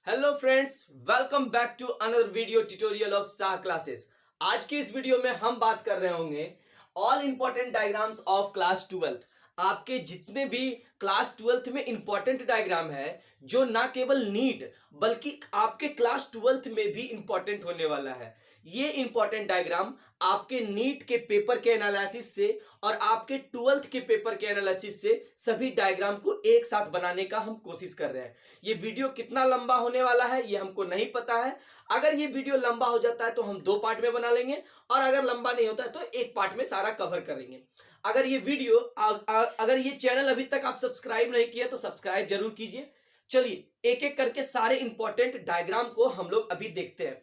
Hello friends, welcome back to another video tutorial of Sah classes. आज की इस video में हम बात कर रहे होंगे all important diagrams of class 12। आपके जितने भी क्लास 12th में इंपॉर्टेंट डायग्राम है जो ना केवल नीट बल्कि आपके क्लास 12th में भी इंपॉर्टेंट होने वाला है। ये इंपॉर्टेंट डायग्राम आपके नीट के पेपर के एनालिसिस से और आपके 12th के पेपर के एनालिसिस से सभी डायग्राम को एक साथ बनाने का हम कोशिश कर रहे हैं। ये वीडियो कितना लंबा होने वाला है ये हमको नहीं पता है। अगर ये वीडियो लंबा हो जाता है तो हम 2 पार्ट में बना लेंगे और अगर लंबा नहीं होता है तो 1 पार्ट में सारा कवर करेंगे। अगर ये वीडियो अगर ये चैनल अभी तक आप सब्सक्राइब नहीं किया तो सब्सक्राइब जरूर कीजिए। चलिए एक एक करके सारे इंपॉर्टेंट डायग्राम को हम लोग अभी देखते हैं।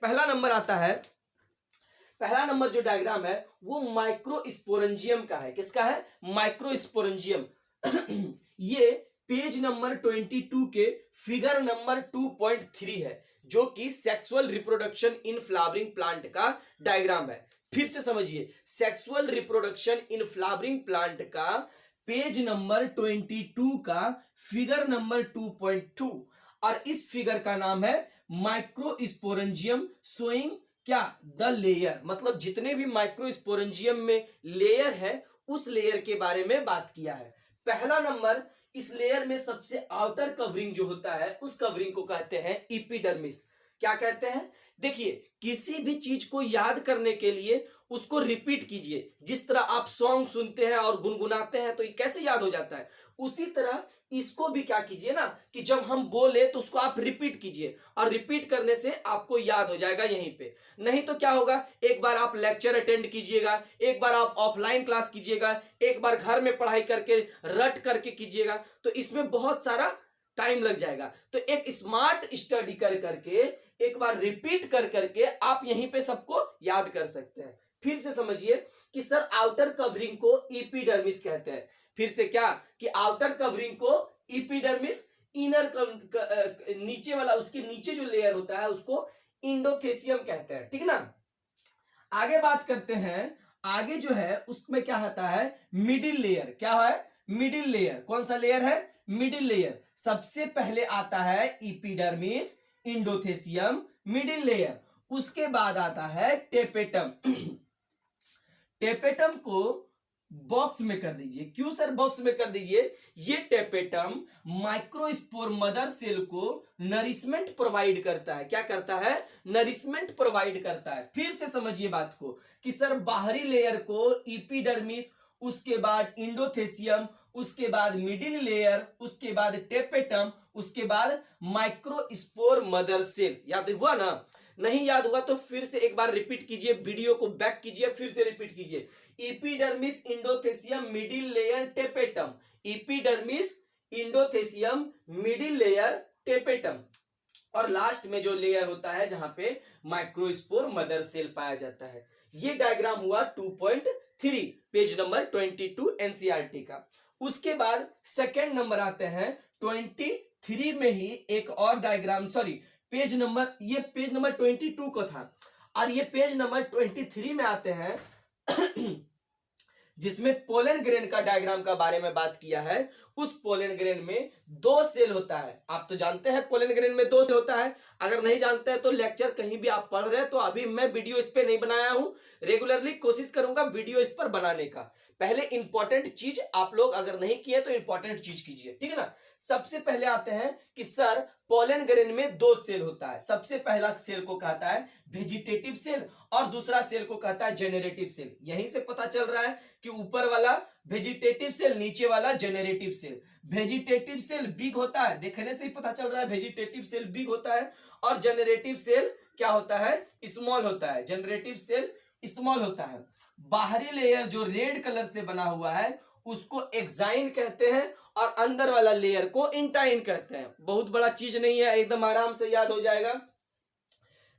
पहला नंबर जो डायग्राम है वो माइक्रोस्पोरेंजियम का है। किसका है? माइक्रोस्पोरेंजियम। ये पेज नंबर 22 के फिगर नंबर 2.3 है जो कि sexual reproduction in flowering plant का डायग्राम है। फिर से समझिए, sexual reproduction in flowering plant का पेज नंबर 22 का फिगर नंबर 2.2 और इस फिगर का नाम है माइक्रोस्पोरेंजियम शोइंग क्या द लेयर, मतलब जितने भी माइक्रोस्पोरेंजियम में लेयर है उस लेयर के बारे में बात किया है। पहला नंबर, इस लेयर में सबसे आउटर कवरिंग जो होता है उस कवरिंग को कहते हैं एपिडर्मिस। क्या कहते हैं? देखिए, किसी भी चीज को याद करने के लिए उसको रिपीट कीजिए। जिस तरह आप सॉन्ग सुनते हैं और गुनगुनाते हैं तो ये कैसे याद हो जाता है, उसी तरह इसको भी क्या कीजिए ना कि जब हम बोले तो उसको आप रिपीट कीजिए और रिपीट करने से आपको याद हो जाएगा यहीं पे। नहीं तो क्या होगा, एक बार आप लेक्चर अटेंड कीजिएगा, एक बार आप ऑफलाइन क्लास कीजिएगा, एक बार घर में पढ़ाई करके रट करके कीजिएगा तो इसमें बहुत सारा टाइम लग जाएगा। तो एक स्मार्ट स्टडी कर करके एक बार रिपीट कर करके आप यहीं पे सबको याद कर सकते हैं। फिर से समझिए कि सर आउटर कवरिंग को एपिडर्मिस कहते हैं। फिर से क्या कि आउटर कवरिंग को एपिडर्मिस, इनर नीचे वाला उसके नीचे जो लेयर होता है उसको इंडोथेसियम कहते हैं। ठीक ना? आगे बात करते हैं। आगे जो है उसमें क्या होता है? Middle layer. क्या है? Middle layer. कौन सा लेयर है? Middle layer. सबसे पहले आता है एपिडर्मिस, इंडोथेसियम, मिडिल लेयर। उसके बाद आता है टेपेटम। टेपेटम को बॉक्स में कर दीजिए। क्यों सर बॉक्स में कर दीजिए? ये टेपेटम माइक्रोस्पोर मदर सेल को नरिशमेंट प्रोवाइड करता है। क्या करता है? नरिशमेंट प्रोवाइड करता है। फिर से समझिए बात को कि सर बाहरी लेयर को एपिडर्मिस, उसके बाद इंडोथेसियम, उसके बाद मिडिल लेयर, उसके बाद टेपेटम, उसके बाद माइक्रोस्पोर मदर सेल। याद हुआ ना? नहीं याद हुआ तो फिर से एक बार रिपीट कीजिए, वीडियो को बैक कीजिए, फिर से रिपीट कीजिए। Epidermis, endothecium, middle layer, tapetum. Epidermis, endothecium, middle layer, tapetum और लास्ट में जो लेयर होता है जहां पे माइक्रोस्पोर मदर सेल पाया जाता है। ये डायग्राम हुआ 2.3 पेज नंबर 22 एनसीईआरटी का। उसके बाद सेकेंड नंबर आते हैं 23 में ही एक और डायग्राम, सॉरी पेज नंबर 22 को था और ये पेज नंबर 23 में आते हैं जिसमें पोलन ग्रेन का डायग्राम का बारे में बात किया है। उस पोलन ग्रेन में 2 सेल होता है। आप तो जानते हैं पोलन ग्रेन में 2 सेल होता है। अगर नहीं जानते हैं तो लेक्चर कहीं भी आप पढ़ रहे हैं तो अभी मैं वीडियो इस पे नहीं बनाया हूं। रेगुलरली कोशिश करूंगा वीडियो इस पर बनाने का। पहले इंपॉर्टेंट चीज आप लोग अगर नहीं किए तो इंपॉर्टेंट चीज कीजिए। ठीक है ना? सबसे पहले आते हैं कि सर पोलन ग्रेन में 2 सेल होता है। सबसे पहला सेल को कहता है वेजिटेटिव सेल और दूसरा सेल को कहता है जेनरेटिव सेल। यहीं से पता चल रहा है कि ऊपर वाला वेजिटेटिव सेल, नीचे वाला generative cell. Vegetative cell big होता है, देखने से ही पता चल रहा है वेजिटेटिव सेल बिग होता है और जेनरेटिव सेल क्या होता है? स्मॉल होता है। जेनरेटिव सेल स्मॉल होता है। बाहरी लेयर जो रेड कलर से बना हुआ है उसको एक्साइन कहते हैं और अंदर वाला लेयर को इंटाइन कहते हैं। बहुत बड़ा चीज नहीं है, एकदम आराम से याद हो जाएगा।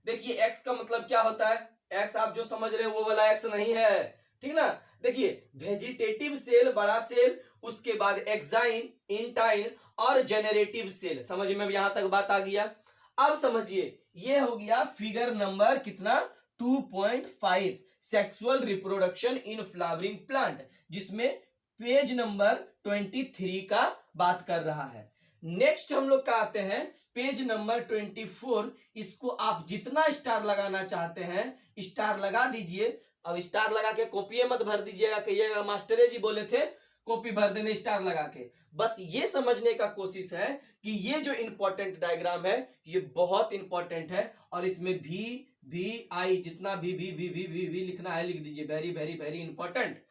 देखिए एक्स का मतलब क्या होता है? एक्स आप जो समझ रहे हो वो वाला एक्स नहीं है। ठीक ना? देखिए वेजिटेटिव सेल बड़ा सेल, उसके बाद एक्साइन, इंटाइन और जेनरेटिव सेल। समझ में यहां तक बात आ गया? अब समझिए ये हो गया फिगर नंबर कितना? 2.5 sexual reproduction in flowering plant, जिसमें पेज नंबर 23 का बात कर रहा है। नेक्स्ट हम लोग का आते हैं पेज नंबर 24। इसको आप जितना स्टार लगाना चाहते हैं स्टार लगा दीजिए। अब स्टार लगा के कॉपी मत भर दीजिएगा, कहिएगा मास्टर जी बोले थे कॉपी भर देने स्टार लगा के। बस ये समझने का कोशिश है कि ये जो इंपॉर्टेंट डायग्राम है ये बहुत इंपॉर्टेंट है, और इसमें भी आई जितना भी लिखना है लिख दीजिए, very very very important.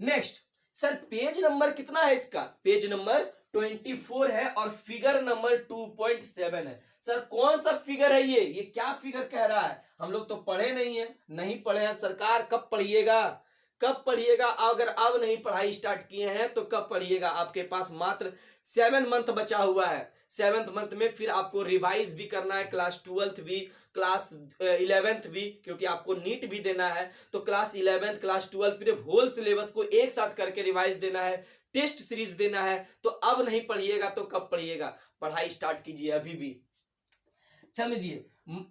Next sir page number कितना है इसका? पेज नंबर 24 है और फिगर नंबर 2.7 है। सर कौन सा फिगर है ये क्या फिगर कह रहा है? हम लोग तो पढ़े नहीं पढ़े हैं सरकार। कब पढ़िएगा? अगर अब नहीं पढ़ाई स्टार्ट किए हैं तो कब पढ़िएगा? आपके पास मात्र 7 मंथ बचा हुआ है। 7th मंथ में फिर आपको रिवाइज भी करना है, क्लास 12th भी, क्लास 11th भी, क्योंकि आपको नीट भी देना है। तो क्लास 11th क्लास 12 फिर होल सिलेबस को एक साथ करके रिवाइज देना है, टेस्ट सीरीज देना है। तो अब नहीं पढ़िएगा तो कब पढ़िएगा? पढ़ाई स्टार्ट कीजिए अभी भी। समझिए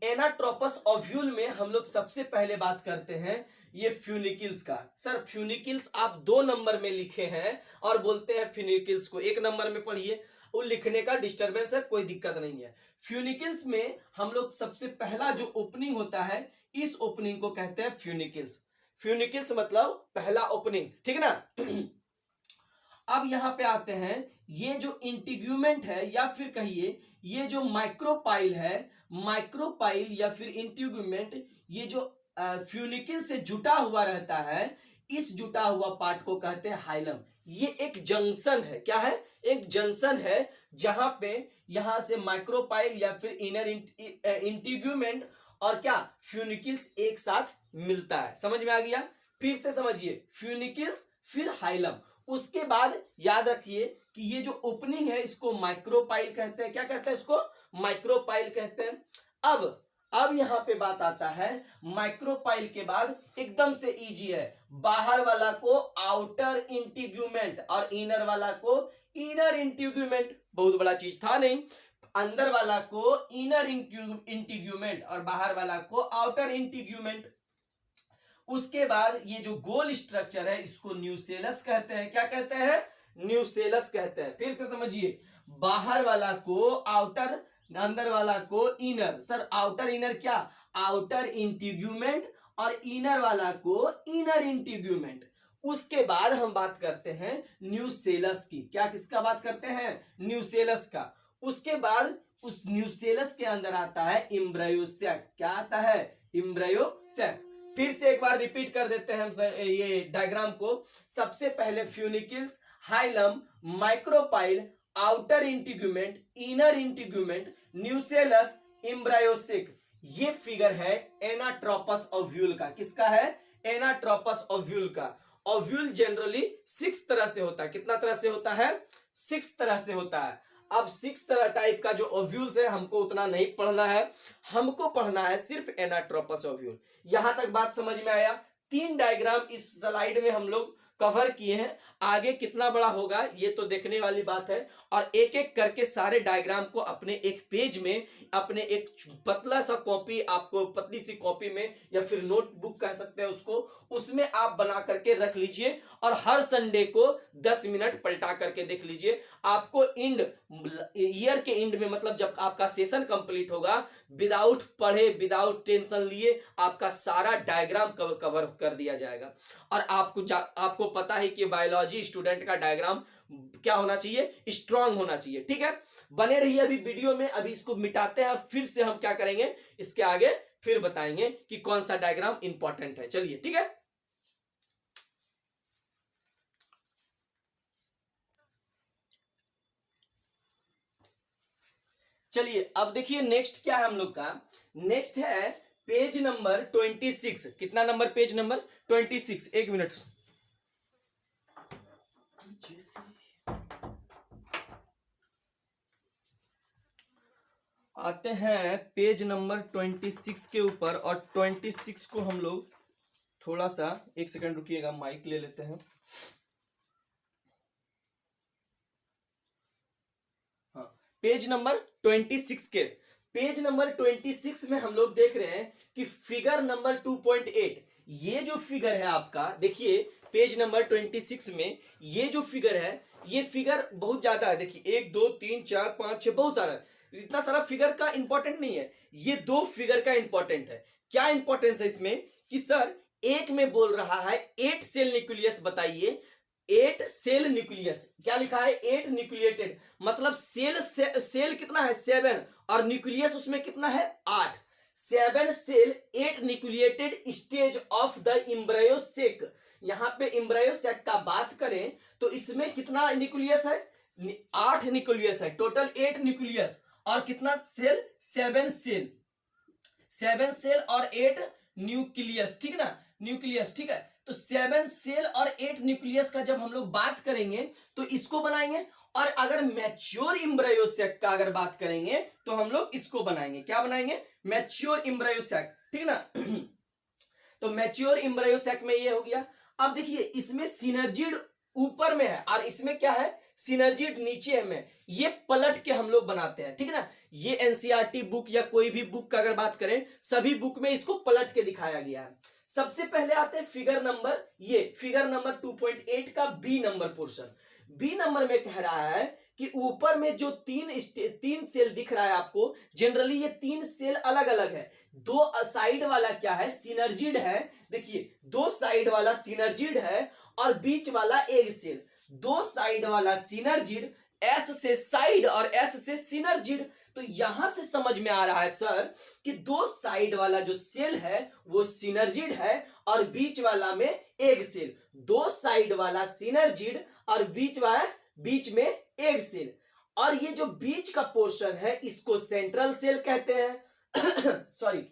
एनाट्रोपस ओव्यूल में हम लोग सबसे पहले बात करते हैं ये फ्यूनिकिल्स का। सर फ्यूनिकिल्स आप 2 नंबर में लिखे हैं और बोलते हैं फ्यूनिकिल्स को 1 नंबर में पढ़िए। वो लिखने का डिस्टरबेंस है, कोई दिक्कत नहीं है। फ्यूनिकिल्स में हम लोग सबसे पहला जो ओपनिंग होता है इस ओपनिंग को कहते हैं फ्यूनिकिल्स। फ्यूनिकिल्स मतलब पहला ओपनिंग, ठीक ना। अब यहां पे आते हैं ये जो इंटीग्यूमेंट है या फिर कहिए ये जो माइक्रोपाइल है, माइक्रोपाइल या फिर इंटीग्यूमेंट, ये जो फ्यूनिकिल से जुटा हुआ रहता है इस जुटा हुआ पार्ट को कहते हैं हाइलम। ये एक जंक्शन है। क्या है? एक जंक्शन है जहां पे यहां से माइक्रोपाइल या फिर इनर इंटीग्यूमेंट और क्या फ्यूनिकिल्स एक साथ मिलता है। समझ में आ गया? फिर से समझिए, फ्यूनिकिल्स फिर हाइलम। उसके बाद याद रखिए कि ये जो ओपनिंग है इसको माइक्रोपाइल कहते हैं। क्या कहते हैं इसको? माइक्रोपाइल कहते हैं। अब यहां पे बात आता है माइक्रोपाइल के बाद एकदम से इजी है, बाहर वाला को आउटर इंटीग्यूमेंट और इनर वाला को इनर इंटीग्यूमेंट। बहुत बड़ा चीज था नहीं। अंदर वाला को इनर इंटीग्यूमेंट और बाहर वाला को आउटर इंटीग्यूमेंट। उसके बाद ये जो गोल स्ट्रक्चर है इसको न्यूसेलस कहते हैं। क्या कहते हैं? न्यूसेलस कहते हैं। फिर से समझिए, बाहर वाला को आउटर, अंदर वाला को इनर। सर आउटर इनर क्या? आउटर इंटीग्यूमेंट और इनर वाला को इनर इंटीग्यूमेंट। उसके बाद हम बात करते हैं न्यूसेलस की। क्या किसका बात करते हैं? न्यूसेलस का। उसके बाद उस न्यूसेलस के अंदर आता है एम्ब्रायोसैक। क्या आता है? एम्ब्रायोसैक। फिर से एक बार रिपीट कर देते हैं हम ये डायग्राम को। सबसे पहले funicles, hilum, micropyle, outer integument, inner integument, nucellus, embryo sac. ये फिगर है एनाट्रोपस ओव्यूल का। किसका है? एनाट्रोपस ओव्यूल का। ओव्यूल जनरली 6 तरह से होता है। कितना तरह से होता है? 6 तरह से होता है। अब 6 तरह टाइप का जो ओव्यूल्स है हमको उतना नहीं पढ़ना है, हमको पढ़ना है सिर्फ एनाट्रोपस ओव्यूल। यहां तक बात समझ में आया? 3 डायग्राम इस स्लाइड में हम लोग कवर किए हैं। आगे कितना बड़ा होगा ये तो देखने वाली बात है। और एक एक करके सारे डायग्राम को अपने एक पेज में, अपने एक पतला सा कॉपी, आपको पतली सी कॉपी में या फिर नोटबुक कह सकते हैं उसको, उसमें आप बना करके रख लीजिए और हर संडे को 10 मिनट पलटा करके देख लीजिए। आपको ईयर के एंड में, मतलब जब आपका सेशन कंप्लीट होगा, विदाउट पढ़े, विदाउट टेंशन लिए आपका सारा डायग्राम कवर कर दिया जाएगा। और आपको पता है कि बायोलॉजी स्टूडेंट का डायग्राम क्या होना चाहिए? स्ट्रांग होना चाहिए। ठीक है, बने रहिए अभी वीडियो में। अभी इसको मिटाते हैं, फिर से हम क्या करेंगे इसके आगे फिर बताएंगे कि कौन सा डायग्राम इंपॉर्टेंट है। चलिए, ठीक है। चलिए अब देखिए नेक्स्ट क्या है हम लोग का। नेक्स्ट है पेज नंबर 26। कितना नंबर? Page number 26। एक मिनट, आते हैं पेज नंबर 26 के ऊपर। और 26 को हम लोग थोड़ा सा, एक सेकंड रुकिएगा, माइक ले लेते हैं। हाँ, पेज नंबर 26 के, पेज नंबर 26 में हम लोग देख रहे हैं कि फिगर नंबर 2.8। ये जो फिगर है आपका, देखिए पेज नंबर 26 में ये जो फिगर है ये फिगर बहुत ज्यादा है, देखिए 1 2 3 4 5 6 बहुत सारा है। इतना सारा फिगर का इंपॉर्टेंट नहीं है, ये 2 फिगर का इंपॉर्टेंट है। क्या इंपॉर्टेंस है इसमें कि सर एक में बोल रहा है 8 सेल न्यूक्लियस, बताइए 8 सेल न्यूक्लियस, क्या लिखा है 8 न्यूक्लिएटेड, मतलब सेल कितना है 7 और न्यूक्लियस उसमें कितना है 8। 7 cell 8 nucleated stage of the embryo sac. यहां पे एम्ब्रायो सेक का बात करें तो इसमें कितना न्यूक्लियस है 8 न्यूक्लियस है, टोटल 8 न्यूक्लियस और कितना सेल 7 सेल, 7 सेल और 8 न्यूक्लियस, ठीक ना, न्यूक्लियस, ठीक है। तो 7 सेल और 8 न्यूक्लियस का जब हम लोग बात करेंगे तो इसको बनाएंगे, और अगर मैच्योर एम्ब्रायो सेक का अगर बात करेंगे तो हम लोग इसको बनाएंगे, क्या बनाएंगे मैच्योर एम्ब्रायो सेक, ठीक ना। तो मैच्योर एम्ब्रायो सेक में ये हो गया। अब देखिए इसमें सिनर्जिड ऊपर में है और इसमें क्या है सिनर्जिड नीचे में, ये पलट के हम लोग बनाते हैं, ठीक है ना। ये एनसीईआरटी बुक या कोई भी बुक का अगर बात करें सभी बुक में इसको पलट के दिखाया गया है। सबसे पहले आते हैं फिगर नंबर, ये फिगर नंबर 2.8 का B number portion. B number में कह रहा है कि ऊपर में जो तीन सेल दिख रहा है आपको, जनरली ये 3 सेल अलग अलग है। 2 साइड वाला क्या है सिनर्जिड है, देखिए 2 साइड वाला सिनर्जिड है और बीच वाला एक सेल। 2 साइड वाला सिनर्जिड, एस से साइड और एस से सिनर्जिड। तो यहां से समझ में आ रहा है सर कि 2 साइड वाला जो सेल है वो सिनर्जिड है और बीच वाला में एक सेल। 2 साइड वाला सिनर्जिड और बीच में एक सेल, और ये जो बीच का पोर्शन है इसको सेंट्रल सेल कहते हैं। सॉरी,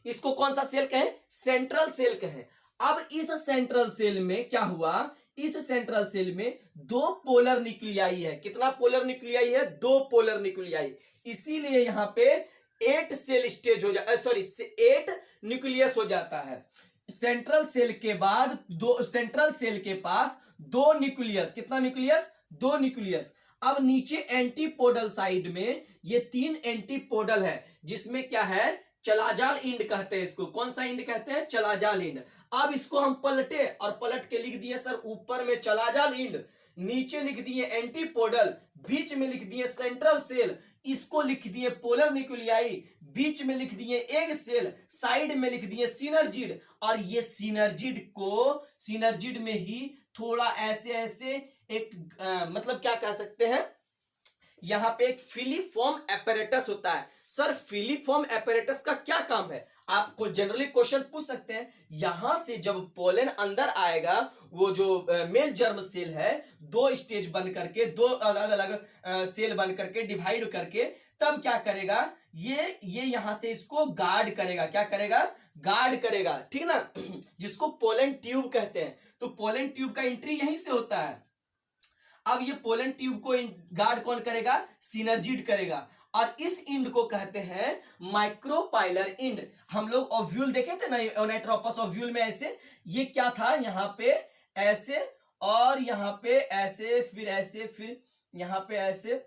इसको कौन सा सेल कहें सेंट्रल सेल कहें। अब इस सेंट्रल सेल में क्या हुआ, इस सेंट्रल सेल में 2 पोलर न्यूक्लियाई है। कितना पोलर न्यूक्लियाई है 2 पोलर न्यूक्लियाई, इसीलिए यहां पे 8 सेल स्टेज हो जाता, सॉरी 8 न्यूक्लियस हो जाता है। सेंट्रल सेल के बाद सेंट्रल सेल के पास 2 न्यूक्लियस, कितना न्यूक्लियस 2 न्यूक्लियस। अब नीचे एंटीपोडल साइड में ये 3 एंटीपोडल है, जिसमें क्या है चलाजाल इंड कहते हैं इसको। कौन सा इंड कहते हैं चलाजाल इंड। अब इसको हम पलटे और पलट के लिख दिए सर ऊपर में चलाजाल इंड, नीचे लिख दिए एंटीपोडल, बीच में लिख दिए सेंट्रल सेल, इसको लिख दिए पोलर न्यूक्लियाई, बीच में लिख दिए एग सेल, साइड में लिख दिए सिनर्जिड। और ये सिनर्जिड में ही थोड़ा ऐसे ऐसे एक मतलब क्या कह सकते हैं, यहां पे एक फिलीफॉर्म एपैरेटस होता है। सर फिलीफॉर्म एपैरेटस का क्या काम है, आपको जनरली क्वेश्चन पूछ सकते हैं। यहां से जब पोलन अंदर आएगा, वो जो मेल जर्म सेल है 2 स्टेज बन करके, 2 अलग अलग सेल बन करके डिवाइड करके, तब क्या करेगा ये यहां से इसको गार्ड करेगा, क्या करेगा गार्ड करेगा, ठीक ना, जिसको पोलन ट्यूब कहते हैं। तो पोलन ट्यूब का एंट्री यहीं से होता है। अब ये पोलन ट्यूब को गार्ड कौन करेगा सिनर्जिड करेगा, और इस इंड को कहते हैं माइक्रोपाइलर इंड। हम लोग ओव्यूल देखे थे ना ओनाइट्रोपस ओव्यूल में, ऐसे ये क्या था यहाँ पे ऐसे और यहाँ पे ऐसे फिर ऐसे फिर यहाँ पे ऐसे,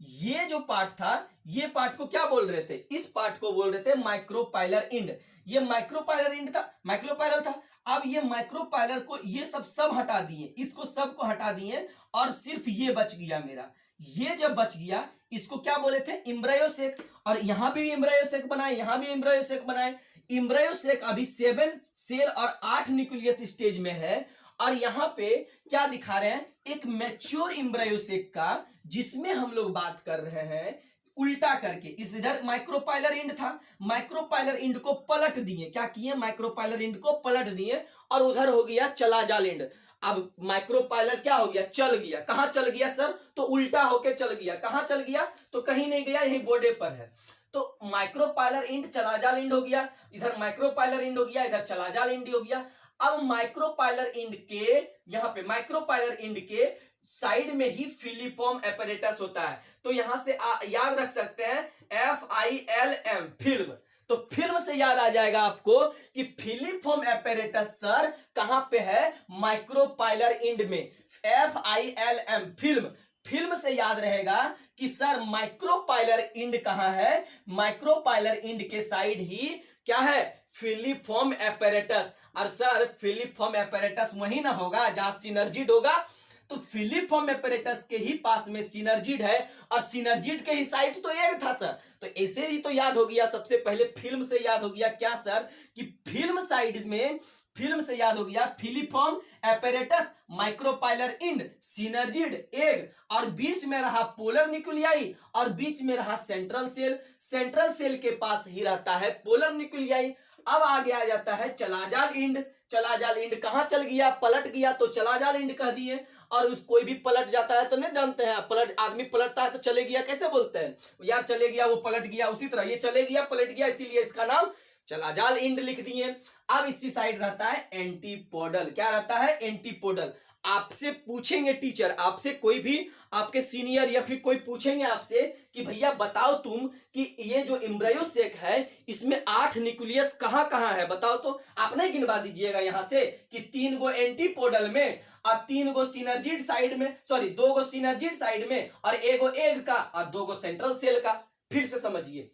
ये जो पार्ट था ये पार्ट को क्या बोल रहे थे, इस पार्ट को बोल रहे थे माइक्रोपाइलर इंड। ये माइक्रोपाइलर इंड था, माइक्रोपाइलर था। अब ये माइक्रोपाइलर को ये सब हटा दिए, इसको सबको हटा दिए और सिर्फ ये बच गया मेरा। ये जब बच गया इसको क्या बोले थे एम्ब्रायोसेक, और यहां भी एम्ब्रायोसेक बनाए, यहां भी एम्ब्रायोसेक बनाए। एम्ब्रायोसेक अभी 7 सेल और 8 न्यूक्लियस स्टेज में है, और यहां पे क्या दिखा रहे हैं एक मैच्योर एम्ब्रायोसेक का, जिसमें हम लोग बात कर रहे हैं उल्टा करके। इस इधर माइक्रोपाइलर इंड था, माइक्रोपाइलर इंड को पलट दिए, क्या किए माइक्रोपाइलर इंड को पलट दिए, और उधर हो गया चलाजाल इंड। अब माइक्रोपाइलर क्या हो गया चल गया, कहां चल गया सर, तो उल्टा होके चल गया। कहां चल गया, तो कहीं नहीं गया, यही बॉर्डर पर है। तो माइक्रोपाइलर इंड चलाजाल इंड हो गया, इधर माइक्रोपाइलर इंड हो गया, इधर चलाजाल इंड हो गया। अब माइक्रोपाइलर इंड के यहां पे माइक्रोपाइलर इंड के साइड में ही फिलीफॉर्म एपैरेटस होता है। तो यहां से याद रख सकते हैं FILM फिल्म। तो फिल्म से याद आ जाएगा आपको कि फिलीफॉर्म एपैरेटस सर कहां पे है माइक्रोपाइलर इंड में, FILM फिल्म। फिल्म से याद रहेगा कि सर माइक्रोपाइलर इंड कहां है, माइक्रोपाइलर इंड के साइड ही क्या है फिलीफॉर्म एपैरेटस। और सर फिलीफॉर्म एपैरेटस वही ना होगा जहां सिनर्जिड होगा। तो फिलिपॉर्म एपैरेटस के ही पास में सिनर्जिड है, और सिनर्जिड के ही साइट तो एग था सर। तो ऐसे ही तो याद हो गया, सबसे पहले फिल्म से याद हो गया क्या सर, कि फिल्म साइड में, फिल्म से याद हो गया filiform apparatus, micropylar end, synergid egg, और बीच में रहा पोलर न्यूक्लियाई, और बीच में रहा सेंट्रल सेल। सेंट्रल सेल के पास ही रहता है पोलर न्यूक्लियाई। अब आगे आ जाता है चलाजाल इंड। चलाजाल इंड कहां चल गया, पलट गया, तो चलाजाल इंड कह दिए। और उस कोई भी पलट जाता है तो नहीं जानते हैं, पलट आदमी पलटता है तो चले गया कैसे बोलते हैं यार, चले गया वो पलट गया, उसी तरह ये चले गया पलट गया, इसीलिए इसका नाम चलाजाल इंड लिख दिए। अब इसी साइड रहता है एंटीपोडल। क्या रहता है, एंटीपोडल। आपसे पूछेंगे टीचर, आपसे कोई भी आपके सीनियर या फिर कोई पूछेंगे आपसे कि भैया बताओ तुम कि ये जो एम्ब्रायोसेक है इसमें 8 न्यूक्लियस कहां कहां है, बताओ तो। आप नहीं गिनवा दीजिएगा यहां से कि 3 गो एंटीपोडल में और 3 गो सिनर्जिड साइड में, सॉरी 2 गो सिनर्जिड साइड में और 1 गो एग का और 2 गो सेंट्रल सेल का। फिर से समझिए,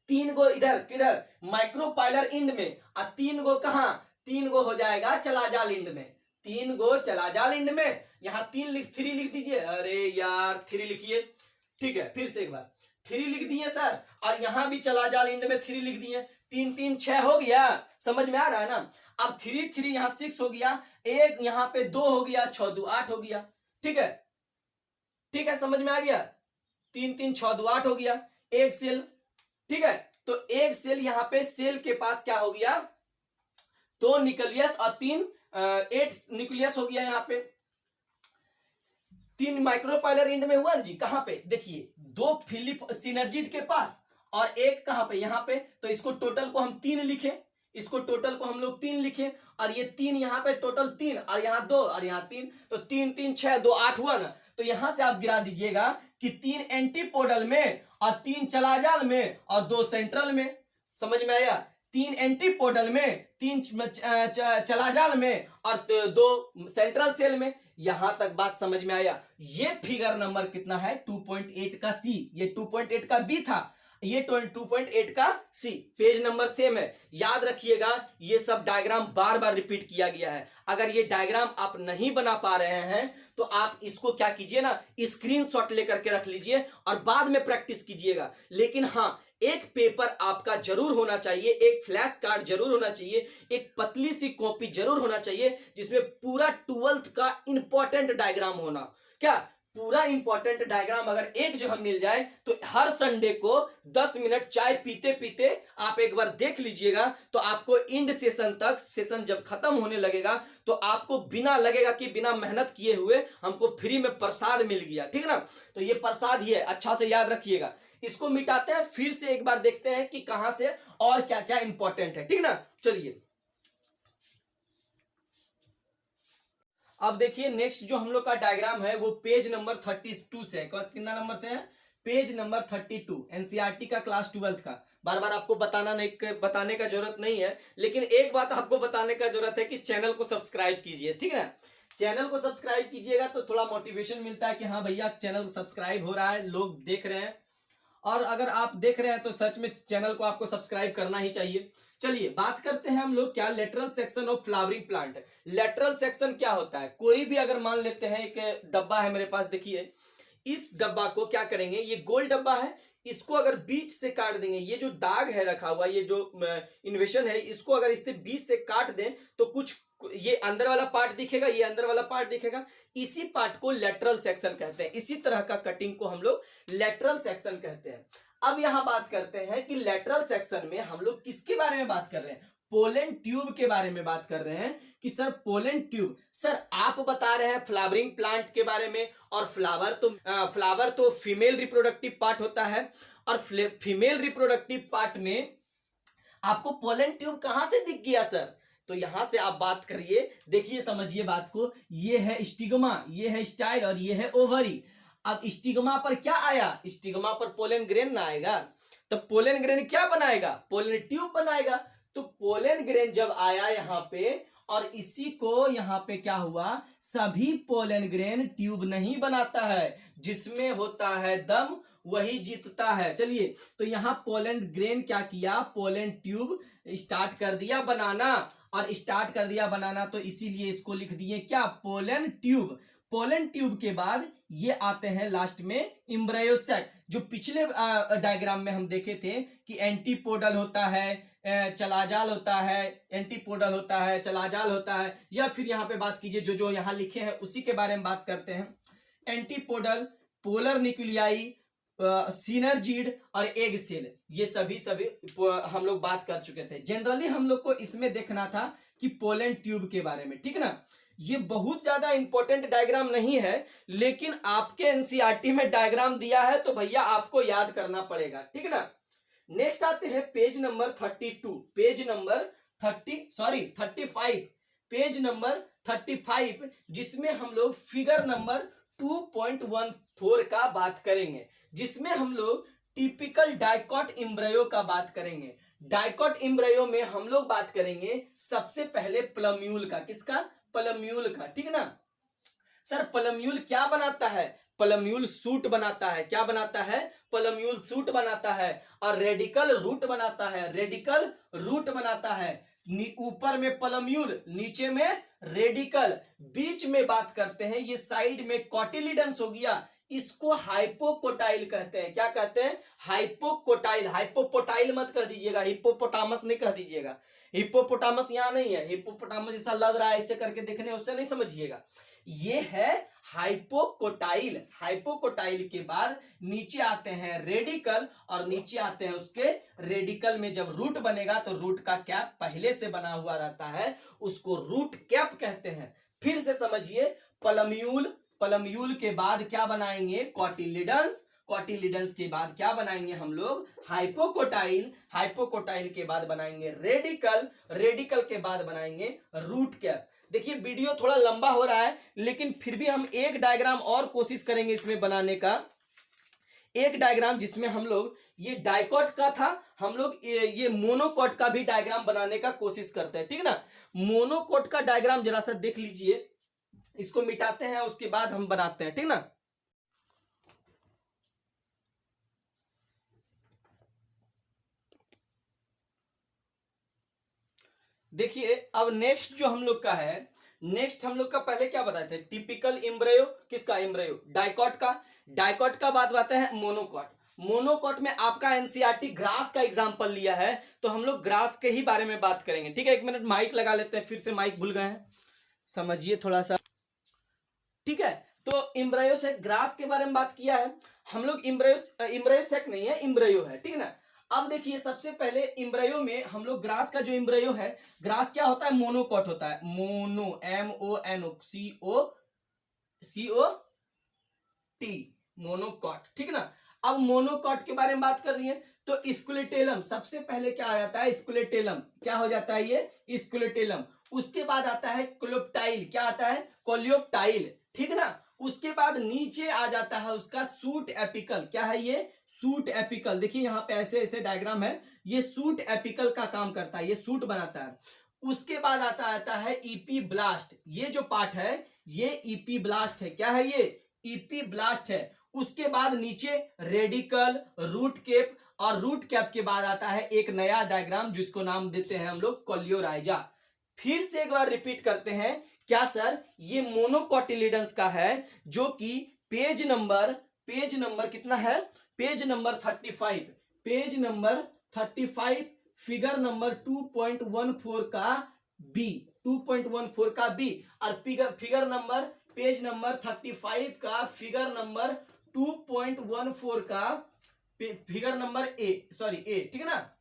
3 गो इधर किधर माइक्रोपाइलर इंड में, और 3 गो कहां, 3 गो हो जाएगा चलाजाल इंड में, 3 गो चलाजाल इंड में। यहाँ 3 लिख दीजिए, अरे यार 3 लिखिए, ठीक है। फिर से एक बार 3 लिख दिए सर, और यहां भी चलाजाल इंड में 3 लिख दिए। 3 3 6 हो गया, समझ में आ रहा है ना। अब 3 3 यहाँ 6 हो गया, एक यहाँ पे 2 हो गया, 6 2 8 हो गया, ठीक है, ठीक है, समझ में आ गया। 3 3 6 2 8 हो गया, एक सेल, ठीक है। तो एक सेल यहाँ पे सेल के पास क्या हो गया, 2 न्यूक्लियस और 3 8 न्यूक्लियस हो गया। यहाँ पे 3 माइक्रोपाइलर इंड में हुआ जी, कहां पे देखिए, 2 फिलिप सिनर्जिड के पास और एक कहां पे, यहाँ पे। तो इसको टोटल को हम 3 लिखे, इसको टोटल को हम लोग 3 लिखे, और ये 3 यहाँ पे टोटल 3, और यहाँ 2 और यहाँ 3, तो 3 3 6 2 8 हुआ ना। तो यहां से आप गिरा दीजिएगा कि 3 एंटीपोडल में और 3 चलाजाल में और 2 सेंट्रल में। समझ में आया, 3 एंटीपोडल में, 3 चलाजाल में और 2 सेंट्रल सेल में। यहां तक बात समझ में आया। ये फिगर नंबर कितना है, 2.8 का सी, ये 2.8 का बी था, ये 2.8 का सी। पेज नंबर सेम है, याद रखिएगा। ये सब डायग्राम बार बार रिपीट किया गया है। अगर ये डायग्राम आप नहीं बना पा रहे हैं तो आप इसको क्या कीजिए ना, स्क्रीनशॉट लेकर के रख लीजिए और बाद में प्रैक्टिस कीजिएगा। लेकिन हाँ, एक पेपर आपका जरूर होना चाहिए, एक फ्लैश कार्ड जरूर होना चाहिए, एक पतली सी कॉपी जरूर होना चाहिए जिसमें पूरा 12th का इंपॉर्टेंट डायग्राम होना। क्या पूरा इंपॉर्टेंट डायग्राम अगर एक जगह मिल जाए तो हर संडे को 10 मिनट चाय पीते पीते आप एक बार देख लीजिएगा, तो आपको इंड सेशन तक, सेशन जब खत्म होने लगेगा तो आपको बिना लगेगा कि बिना मेहनत किए हुए हमको फ्री में प्रसाद मिल गया, ठीक है ना। तो ये प्रसाद ही है, अच्छा से याद रखिएगा। इसको मिटाते हैं, फिर से एक बार देखते हैं कि कहां से और क्या क्या इंपॉर्टेंट है, ठीक ना। चलिए अब देखिए, नेक्स्ट जो हम लोग का डायग्राम है वो पेज नंबर 32 से है। कितना नंबर से है, पेज नंबर 32, एनसीईआरटी का क्लास 12th का। बार बार आपको बताने का जरूरत नहीं है, लेकिन एक बात आपको बताने का जरूरत है कि चैनल को सब्सक्राइब कीजिए, ठीक है ना। चैनल को सब्सक्राइब कीजिएगा तो थोड़ा मोटिवेशन मिलता है कि हाँ भैया चैनल सब्सक्राइब हो रहा है, लोग देख रहे हैं। और अगर आप देख रहे हैं तो सच में चैनल को आपको सब्सक्राइब करना ही चाहिए। चलिए बात करते हैं हम लोग क्या, lateral section of flowering plant. Lateral section क्या होता है, कोई भी अगर मान लेते हैं एक डब्बा है मेरे पास, देखिए इस डब्बा को क्या करेंगे, ये गोल डब्बा है, इसको अगर बीच से काट देंगे, ये जो दाग है रखा हुआ, ये जो इन्वेशन है, इसको अगर इससे बीच से काट दें तो कुछ ये अंदर वाला पार्ट दिखेगा, ये अंदर वाला पार्ट दिखेगा, इसी पार्ट को लेटरल सेक्शन कहते हैं। इसी तरह का कटिंग को हम लोग लेटरल सेक्शन कहते हैं। अब यहां बात करते हैं कि लेटरल सेक्शन में हम लोग किसके बारे में बात कर रहे हैं, पोलन ट्यूब के बारे में बात कर रहे हैं। कि सर पोलन ट्यूब, सर आप बता रहे हैं फ्लावरिंग प्लांट के बारे में, और फ्लावर तो फीमेल रिप्रोडक्टिव पार्ट होता है, और फीमेल रिप्रोडक्टिव पार्ट में आपको पोलन ट्यूब कहां से दिख गया सर। तो यहां से आप बात करिए, देखिए समझिए बात को, ये है स्टिग्मा, ये है स्टाइल और ये है ओवरी। अब स्टिग्मा पर क्या आया, स्टिग्मा पर पोलन ग्रेन ना आएगा, तो पोलन ग्रेन क्या बनाएगा, पोलन ट्यूब बनाएगा। तो पोलन ग्रेन जब आया यहाँ पे, और इसी को यहाँ पे क्या हुआ, सभी पोलन ग्रेन ट्यूब नहीं बनाता है, जिसमें होता है दम वही जीतता है। चलिए तो यहाँ पोलन ग्रेन क्या किया, पोलन ट्यूब स्टार्ट कर दिया बनाना, और स्टार्ट कर दिया बनाना, तो इसीलिए इसको लिख दिए क्या, पोलन ट्यूब। पोलन ट्यूब के बाद ये आते हैं लास्ट में इम्ब्रायोसेक। जो पिछले डायग्राम में हम देखे थे कि एंटीपोडल होता है, चलाजाल होता है, एंटीपोडल होता है, चलाजाल होता है, या फिर यहाँ पे बात कीजिए जो जो यहाँ लिखे हैं उसी के बारे में बात करते हैं। एंटीपोडल, पोलर न्यूक्लियाई, सिनर्जिड और एग सेल, ये सभी हम लोग बात कर चुके थे। जनरली हम लोग को इसमें देखना था कि पोलन ट्यूब के बारे में, ठीक ना। ये बहुत ज्यादा इंपॉर्टेंट डायग्राम नहीं है, लेकिन आपके एनसीईआरटी में डायग्राम दिया है तो भैया आपको याद करना पड़ेगा, ठीक ना। नेक्स्ट आते हैं page number 32, page number 35, page number 35, जिसमें हम लोग फिगर नंबर 2.14 का बात करेंगे, जिसमें हम लोग टिपिकल डाइकॉट एम्ब्रियो का बात करेंगे। डाइकॉट एम्ब्रियो में हम लोग बात करेंगे सबसे पहले प्लम्यूल का। किसका? प्लम्यूल का, ठीक ना। सर प्लम्यूल क्या बनाता है? प्लम्यूल सूट बनाता है। क्या बनाता है? प्लम्यूल सूट बनाता है और रेडिकल रूट बनाता है। रेडिकल रूट बनाता है। ऊपर में प्लम्यूल, नीचे में रेडिकल, बीच में बात करते हैं ये साइड में कॉटिलिडन्स हो गया, इसको हाइपोकोटाइल कहते हैं। क्या कहते हैं? हाइपोकोटाइल। हाइपोपोटाइल मत कह दीजिएगा, हिप्पोपोटामस नहीं कह दीजिएगा। हिप्पोपोटामस यहाँ नहीं है, हिप्पोपोटामस जैसा लग रहा है ऐसे करके देखने, उससे नहीं समझिएगा। ये है हाइपोकोटाइल। हाइपोकोटाइल के बाद नीचे आते हैं रेडिकल और नीचे आते हैं उसके रेडिकल में जब रूट बनेगा तो रूट का कैप पहले से बना हुआ रहता है, उसको रूट कैप कहते हैं। फिर से समझिए, प्लम्यूल, प्लम्यूल के बाद क्या बनाएंगे? कॉटिलिडन्स, कॉटिलिडन्स के बाद क्या बनाएंगे हम लोग? हाइपोकोटाइल, हाइपोकोटाइल के बाद बनाएंगे रेडिकल, रेडिकल के बाद बनाएंगे रूट कैप। देखिए वीडियो थोड़ा लंबा हो रहा है, लेकिन फिर भी हम एक डायग्राम और कोशिश करेंगे इसमें बनाने का। एक डायग्राम जिसमें हम लोग, ये डाइकॉट का था, हम लोग ये मोनोकॉट का भी डायग्राम बनाने का कोशिश करते हैं, ठीक ना। मोनोकॉट का डायग्राम जरा सा देख लीजिए, इसको मिटाते हैं उसके बाद हम बनाते हैं, ठीक ना। देखिए अब नेक्स्ट जो हम लोग का है, नेक्स्ट हम लोग का पहले क्या बताए थे? Typical embryo. किसका? एम्ब्रियो, डाइकॉट का। डाइकॉट का बाद बताते हैं मोनोकॉट। मोनोकॉट में आपका एनसीईआरटी ग्रास का एग्जांपल लिया है, तो हम लोग ग्रास के ही बारे में बात करेंगे, ठीक है। एक मिनट माइक लगा लेते हैं, फिर से माइक भूल गए हैं, समझिए थोड़ा सा, ठीक है। तो एम्ब्रियो से ग्रास के बारे में बात किया है हम लोग। एम्ब्रियो सेक नहीं है, एम्ब्रियो है, ठीक है ना। अब देखिए सबसे पहले एम्ब्रियो में हम लोग, ग्रास का जो एम्ब्रियो है, ग्रास क्या होता है? मोनोकॉट होता है। मोनो, MONO, COT, मोनोकॉट, ठीक ना। अब मोनोकॉट के बारे में बात कर रही है तो स्कुलेटेलम, सबसे पहले क्या आ जाता है? स्कुलेटेलम। क्या हो जाता है ये? स्कुलेटेलम। उसके बाद आता है कोलेप्टाइल। क्या आता है? कोलेप्टाइल, ठीक ना। उसके बाद नीचे आ जाता है उसका सूट एपिकल। क्या है ये? Suit apical. देखिए यहाँ पे ऐसे ऐसे डायग्राम है, ये सूट एपिकल का काम करता है, ये सूट बनाता है। उसके बाद आता है ईपी ब्लास्ट। ये जो पार्ट है ये ईपी ब्लास्ट है। क्या है ये? ईपी ब्लास्ट है। उसके बाद नीचे रेडिकल, रूट कैप, और रूट कैप के बाद आता है एक नया डायग्राम जिसको नाम देते हैं हम लोग कोलियोराइजा। फिर से एक बार रिपीट करते हैं, क्या सर? ये मोनोकोटिलिडन्स का है, जो कि पेज नंबर कितना है? Page number 35, page number 35, figure number 2.14 का बी, 2.14 का बी, और फिगर नंबर, पेज नंबर 35 का फिगर नंबर 2.14 का फिगर नंबर ए, ठीक है ना।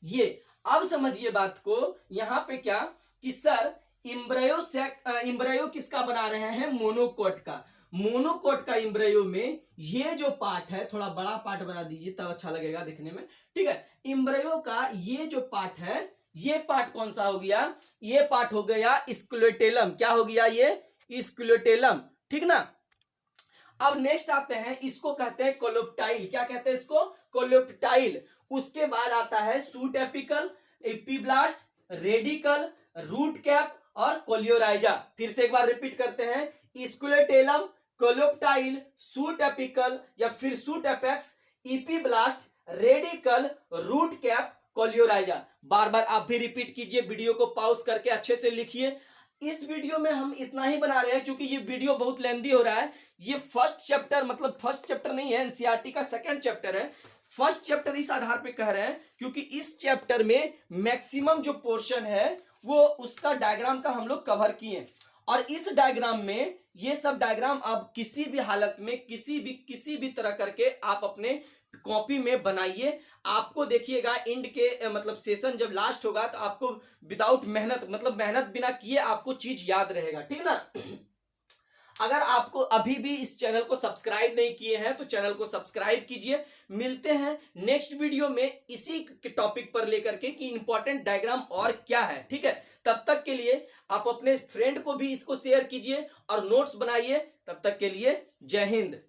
ये अब समझिए बात को, यहां पे क्या कि सर एम्ब्रियो किसका बना रहे हैं? मोनोकॉट का। मोनोकॉट का एम्ब्रियो में ये जो पार्ट है, थोड़ा बड़ा पार्ट बना दीजिए तब अच्छा लगेगा देखने में, ठीक है। एम्ब्रियो का ये जो पार्ट है, ये पार्ट कौन सा हो गया? ये पार्ट हो गया स्कुलेटेलम। क्या हो गया ये? स्कुलेटेलम, ठीक ना। अब नेक्स्ट आते हैं, इसको कहते हैं कोलेप्टाइल। क्या कहते हैं इसको? कोलेप्टाइल। उसके बाद आता है shoot apical, epiblast, radicle, root cap और कोलियोराइजा। फिर से एक बार रिपीट करते हैं, स्कुलेटेलम, कोलेप्टाइल, सूट एपिकल या फिर shoot apex, epiblast, radicle, root cap, coleorhiza. बार बार आप भी रिपीट कीजिए, वीडियो को पॉज करके अच्छे से लिखिए। इस वीडियो में हम इतना ही बना रहे हैं क्योंकि ये वीडियो बहुत लेंदी हो रहा है। ये फर्स्ट चैप्टर, मतलब फर्स्ट चैप्टर नहीं है, एनसीईआरटी का सेकंड चैप्टर है। फर्स्ट चैप्टर इस आधार पे कह रहे हैं क्योंकि इस चैप्टर में मैक्सिमम जो पोर्शन है वो उसका डायग्राम का हम लोग कवर किए, और इस डायग्राम में ये सब डायग्राम आप किसी भी हालत में किसी भी तरह करके आप अपने कॉपी में बनाइए। आपको देखिएगा एंड के मतलब सेशन जब लास्ट होगा तो आपको विदाउट मेहनत, मतलब मेहनत बिना किए आपको चीज याद रहेगा, ठीक ना। अगर आपको अभी भी इस चैनल को सब्सक्राइब नहीं किए हैं तो चैनल को सब्सक्राइब कीजिए। मिलते हैं नेक्स्ट वीडियो में इसी टॉपिक पर लेकर के कि इंपॉर्टेंट डायग्राम और क्या है, ठीक है। तब तक के लिए आप अपने फ्रेंड को भी इसको शेयर कीजिए और नोट्स बनाइए। तब तक के लिए जय हिंद।